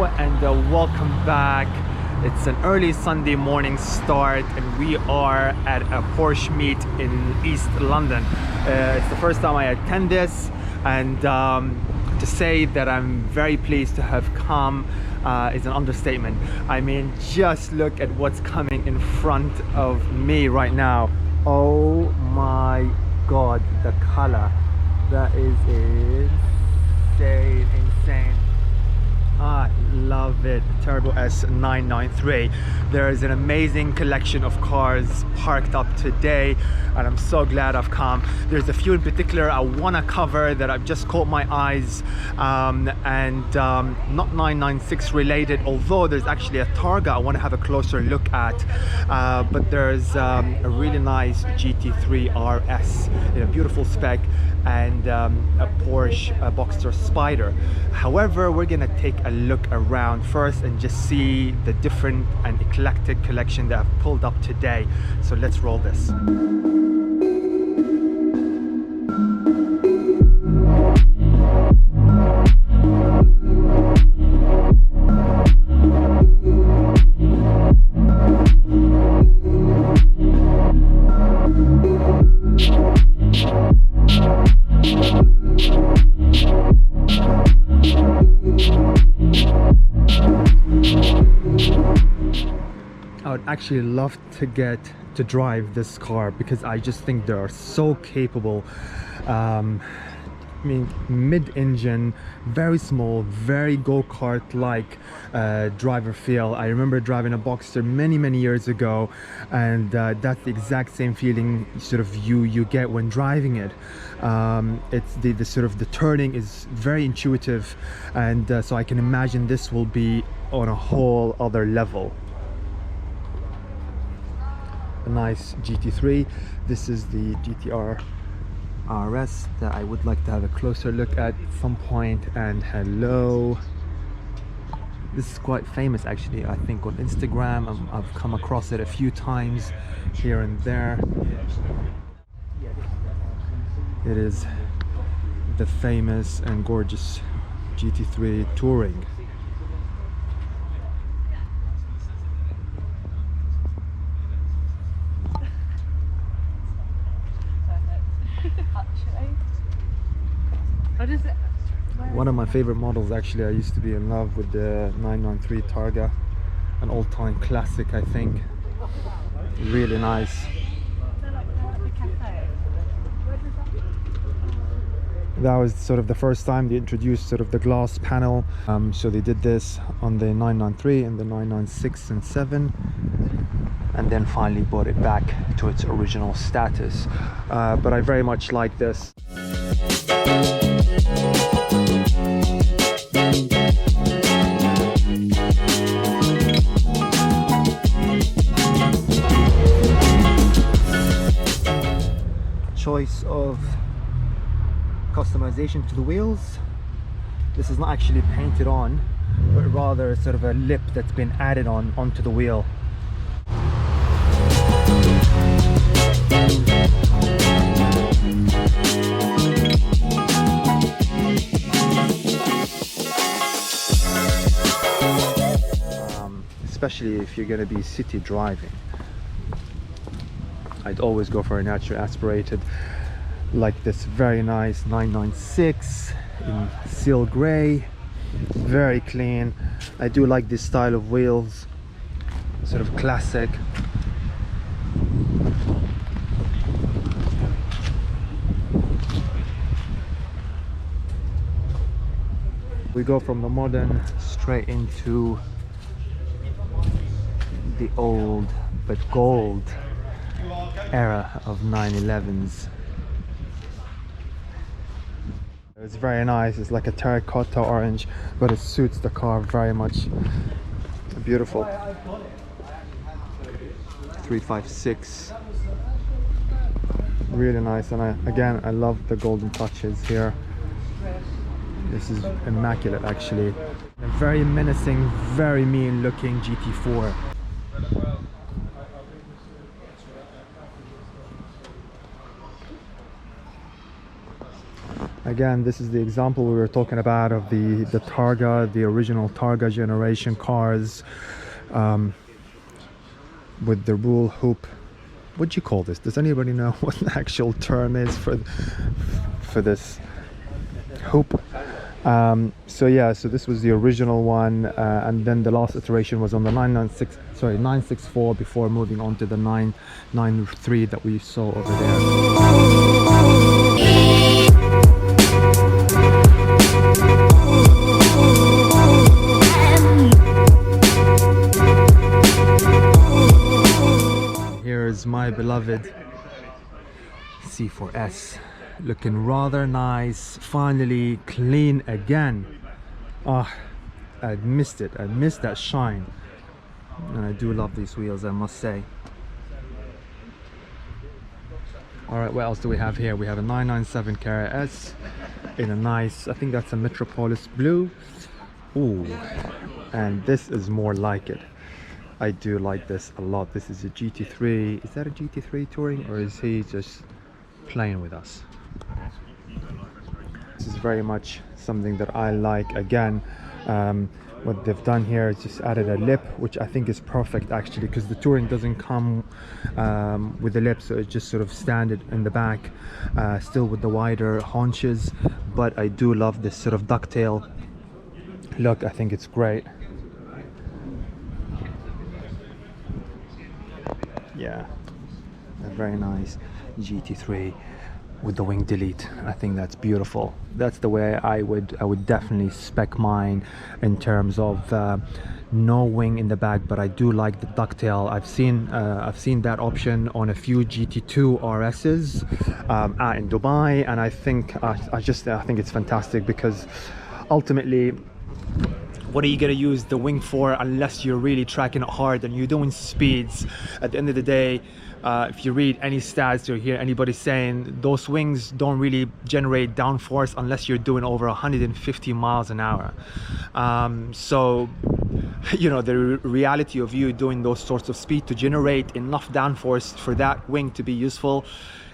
and welcome back. It's an early Sunday morning start and we are at a Porsche meet in East London. It's the first time I attend this, and to say that I'm very pleased to have come is an understatement. I mean, just look at what's coming in front of me right now. Oh my god, the color. That is insane. I love it. Turbo S 993. There is an amazing collection of cars parked up today, and I'm so glad I've come. There's a few in particular I want to cover that I've just caught my eyes, and not 996 related, although there's actually a Targa I want to have a closer look at. But there's a really nice GT3 RS in a beautiful spec, and a Porsche Boxster Spider. However, we're gonna take a look around first and just see the different and eclectic collection that I've pulled up today. So let's roll this. I would actually love to get to drive this car because I just think they are so capable. I mean, mid-engine, very small, very go-kart like driver feel. I remember driving a Boxster many years ago, and that's the exact same feeling sort of you get when driving it. It's the sort of the turning is very intuitive, and so I can imagine this will be on a whole other level. A nice GT3. This is the GTR RS that I would like to have a closer look at some point. And hello, this is quite famous actually, I think on Instagram. I've come across it a few times here and there. It is the famous and gorgeous GT3 Touring. One of my favorite models actually. I used to be in love with the 993 Targa, an all-time classic I think. Really nice. That was sort of the first time they introduced sort of the glass panel, so they did this on the 993 and the 996 and 7, and then finally brought it back to its original status. But I very much like this. Choice of customization to the wheels. This is not actually painted on, but rather sort of a lip that's been added onto the wheel. Especially if you're going to be city driving, I'd always go for a naturally aspirated, like this very nice 996 in seal gray. Very clean. I do like this style of wheels, sort of classic. We go from the modern straight into the old but gold era of 911s. It's very nice. It's like a terracotta orange, but it suits the car very much. Beautiful. 356. Really nice, and I love the golden touches here. This is immaculate actually. A very menacing, very mean looking GT4. Again, this is the example we were talking about of the Targa, the original Targa generation cars, with the rule hoop. What do you call this? Does anybody know what the actual term is for this hoop? So yeah, so this was the original one, and then the last iteration was on the 964 before moving on to the 993 that we saw over there. Here's my beloved C4S, looking rather nice, finally clean again. Ah, I missed it. I missed that shine, and I do love these wheels, I must say. All right, what else do we have here? We have a 997 Carrera S in a nice, I think that's a Metropolis blue. Ooh, and this is more like it. I do like this a lot. This is a GT3. Is that a GT3 touring, or is he just playing with us? This is very much something that I like. Again, what they've done here is just added a lip, which I think is perfect actually, because the touring doesn't come with the lip, so it's just sort of standard in the back, still with the wider haunches. But I do love this sort of ducktail look. I think it's great. Yeah, a very nice GT3 with the wing delete. I think that's beautiful. That's the way I would definitely spec mine, in terms of no wing in the back, but I do like the ducktail. I've seen that option on a few GT2 RSs in Dubai, and I think I think it's fantastic, because ultimately, what are you going to use the wing for unless you're really tracking it hard and you're doing speeds? At the end of the day, if you read any stats or hear anybody saying, those wings don't really generate downforce unless you're doing over 150 miles an hour. So, you know, the reality of you doing those sorts of speed to generate enough downforce for that wing to be useful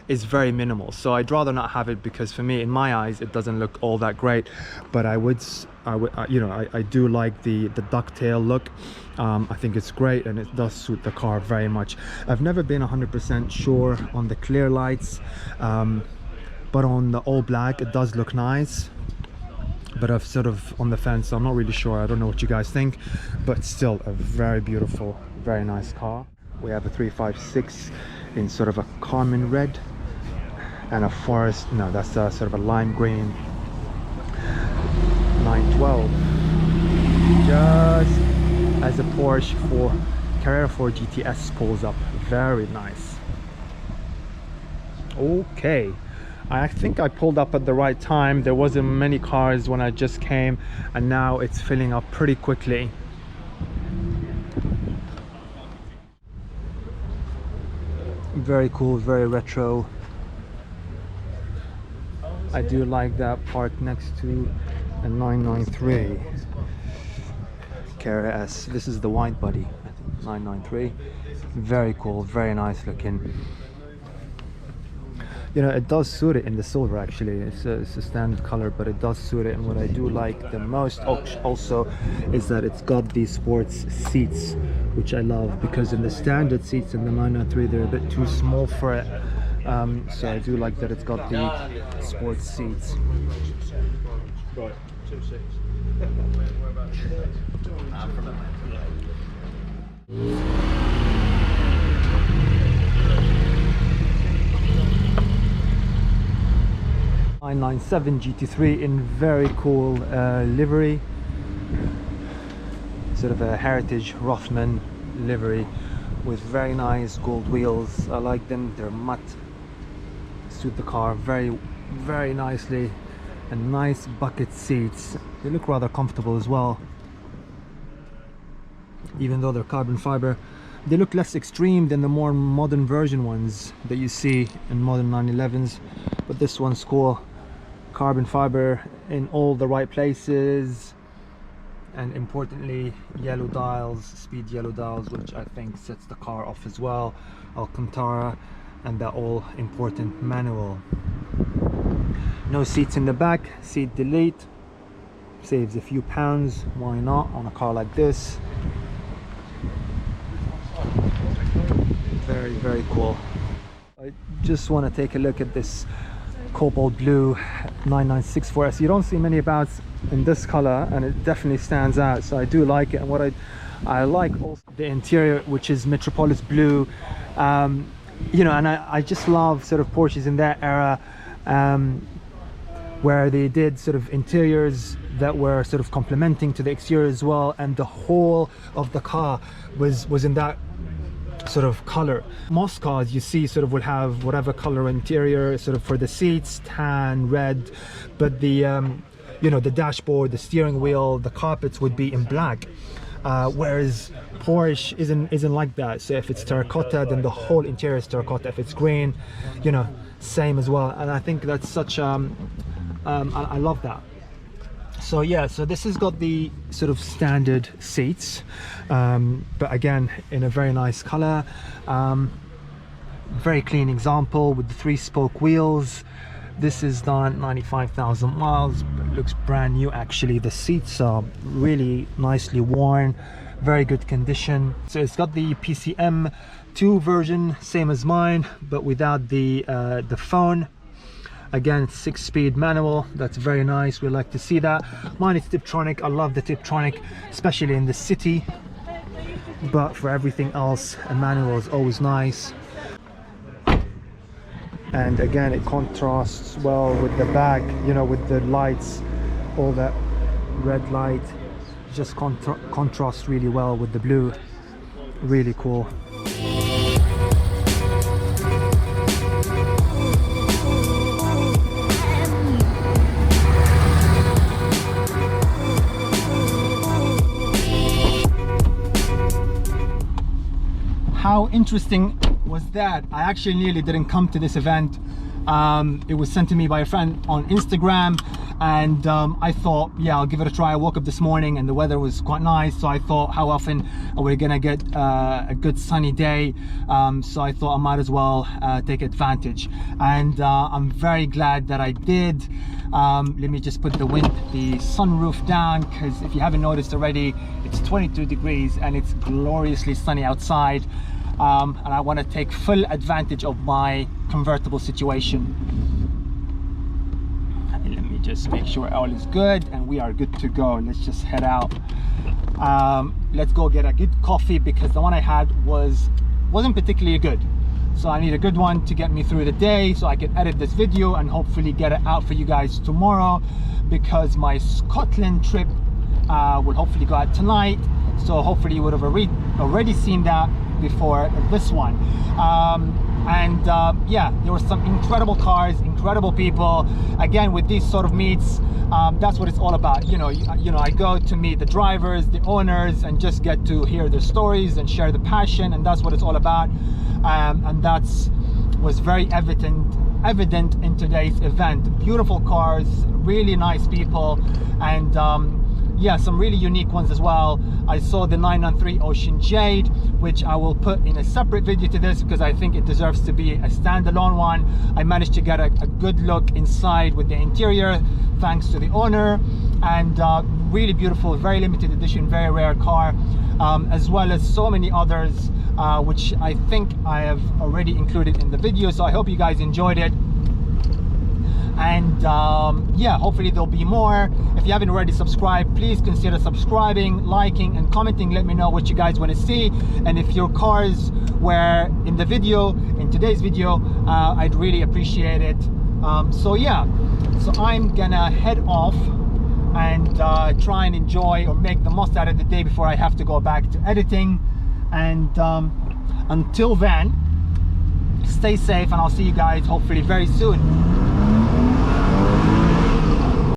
is very minimal. So I'd rather not have it, because for me, in my eyes, it doesn't look all that great. But I do like the ducktail look. I think it's great, and it does suit the car very much. I've never been 100% sure on the clear lights, but on the all black it does look nice. But I've sort of on the fence, so I'm not really sure. I don't know what you guys think, but still a very beautiful, very nice car. We have a 356 in sort of a carmine red, and a forest, no, that's a sort of a lime green 912, just as a Porsche Carrera 4 GTS pulls up. Very nice. Okay, I think I pulled up at the right time. There wasn't many cars when I just came, and now it's filling up pretty quickly. Very cool, very retro. I do like that parked next to a 993 Carrera S. This is the wide body, I think, 993. Very cool, very nice looking. You know, it does suit it in the silver actually. It's a standard color, but it does suit it. And what I do like the most also is that it's got these sports seats, which I love, because in the standard seats in the 993 they're a bit too small for it. So I do like that it's got the sports seats. Right, 2.6. 997 GT3 in very cool livery, sort of a heritage Rothman livery with very nice gold wheels. I like them, they're matte, suit the car very, very nicely, and nice bucket seats. They look rather comfortable as well, even though they're carbon fiber. They look less extreme than the more modern version ones that you see in modern 911s, but this one's cool. Carbon fiber in all the right places, and importantly yellow dials, speed yellow dials, which I think sets the car off as well. Alcantara, and that all important manual. No seats in the back, seat delete, saves a few pounds, why not on a car like this. Very, very cool. I just want to take a look at this cobalt blue 9964S. You don't see many about in this color, and it definitely stands out, so I do like it. And what I like also the interior, which is Metropolis blue, you know, and I just love sort of Porsches in that era, where they did sort of interiors that were sort of complementing to the exterior as well, and the whole of the car was in that sort of color. Most cars you see sort of will have whatever color interior sort of for the seats, tan, red, but the you know, the dashboard, the steering wheel, the carpets would be in black, whereas Porsche isn't like that. So if it's terracotta, then the whole interior is terracotta. If it's green, you know, same as well. And I think that's such I love that. So yeah, so this has got the sort of standard seats, but again in a very nice color, very clean example with the 3-spoke wheels. This is done 95,000 miles, but it looks brand new actually. The seats are really nicely worn, very good condition. So it's got the PCM 2 version, same as mine, but without the phone. Again, 6-speed manual, that's very nice. We like to see that. Mine is Tiptronic. I love the Tiptronic, especially in the city, but for everything else a manual is always nice. And again, it contrasts well with the back, you know, with the lights, all that red light just contrasts really well with the blue. Really cool. How interesting was that? I actually nearly didn't come to this event. It was sent to me by a friend on Instagram, and I thought, yeah, I'll give it a try. I woke up this morning and the weather was quite nice, so I thought, how often are we gonna get a good sunny day? So I thought I might as well take advantage, and I'm very glad that I did. Let me just put the sunroof down, because if you haven't noticed already, it's 22 degrees and it's gloriously sunny outside. And I want to take full advantage of my convertible situation. And let me just make sure all is good and we are good to go. Let's just head out. Let's go get a good coffee, because the one I had wasn't particularly good. So I need a good one to get me through the day, so I can edit this video and hopefully get it out for you guys tomorrow, because my Scotland trip will hopefully go out tonight. So hopefully you would have already seen that before this one. Yeah, there were some incredible cars, incredible people. Again, with these sort of meets, that's what it's all about. You know, I go to meet the drivers, the owners, and just get to hear their stories and share the passion, and that's what it's all about. And was very evident in today's event. Beautiful cars, really nice people, and yeah, some really unique ones as well. I saw the 993 Ocean Jade, which I will put in a separate video to this, because I think it deserves to be a standalone one. I managed to get a good look inside with the interior, thanks to the owner, and really beautiful, very limited edition, very rare car, as well as so many others, which I think I have already included in the video. So I hope you guys enjoyed it. And yeah, hopefully there'll be more. If you haven't already subscribed, please consider subscribing, liking, and commenting. Let me know what you guys want to see, and if your cars were in the video, in today's video, I'd really appreciate it. So yeah, so I'm gonna head off and try and enjoy or make the most out of the day before I have to go back to editing. And until then, stay safe, and I'll see you guys hopefully very soon.